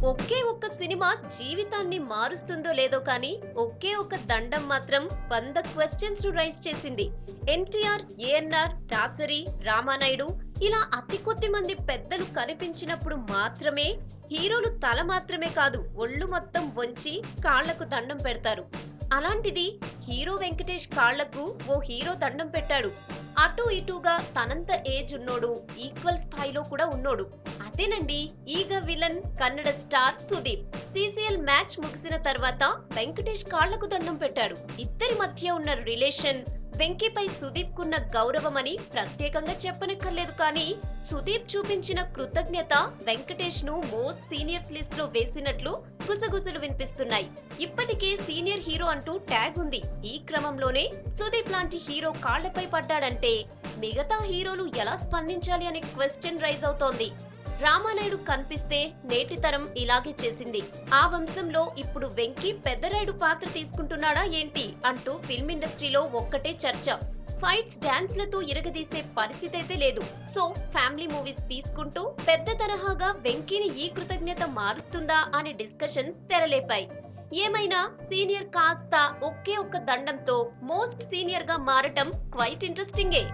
ఒకే ఒక్క సినిమా జీవితాన్ని మారుస్తుందో లేదో కానీ ఒకే ఒక్క దండం మాత్రం 100 క్వశ్చన్స్ ను రైజ్ చేసింది. ఎన్టీఆర్, ఏఎన్ఆర్, దాసరి, రామానాయుడు ఇలా అతి కొద్ది మంది పెద్దలు కనిపించినప్పుడు మాత్రమే హీరోలు తల మాత్రమే కాదు ఒళ్ళు మొత్తం వంచి కాళ్లకు దండం పెడతారు. అలాంటిది హీరో వెంకటేష్ కాళ్లకు ఓ హీరో దండం పెట్టాడు. అటు ఇటుగా తనంత ఏజ్ ఉన్నోడు, ఈక్వల్ స్థాయిలో కూడా ఉన్నోడు. అదేనండి ఈగ villain Kannada star Sudeep. CCL match ముగిసిన తర్వాత వెంకటేష్ కాళ్లకు దండం పెట్టాడు. ఇద్దరి మధ్య ఉన్న రిలేషన్, వెంకీపై సుదీప్ కున్న గౌరవం అని ప్రత్యేకంగా చెప్పనక్కర్లేదు. కానీ సుదీప్ చూపించిన కృతజ్ఞత వెంకటేష్ ను మోస్ట్ సీనియర్స్ లిస్ట్ లో వేసినట్లు గుసగుసలు వినిపిస్తున్నాయి. ఇప్పటికే సీనియర్ హీరో అంటూ ట్యాగ్ ఉంది. ఈ క్రమంలోనే సుదీప్ లాంటి హీరో కాళ్లపై పడ్డాడంటే మిగతా హీరోలు ఎలా స్పందించాలి అనే క్వశ్చన్ రైజ్ అవుతోంది. రామానాయుడు కనిపిస్తే నేటి తరం ఇలాగే చేసింది. ఆ వంశంలో ఇప్పుడు వెంకీ పెద్దరాయుడు పాత్ర తీసుకుంటున్నాడా ఏంటి అంటూ ఫిల్మ్ ఇండస్ట్రీలో ఒక్కటే చర్చ. ఫైట్స్, డాన్స్ లతో ఇరగదీసే పరిస్థితి అయితే లేదు. సో ఫ్యామిలీ మూవీస్ తీసుకుంటూ పెద్ద తరహాగా వెంకీని ఈ కృతజ్ఞత మారుస్తుందా అనే డిస్కషన్స్ తెరలేపాయి. ఏమైనా సీనియర్ కాస్త ఒకే ఒక్క దండంతో మోస్ట్ సీనియర్ గా మారటం క్వైట్ ఇంట్రెస్టింగే.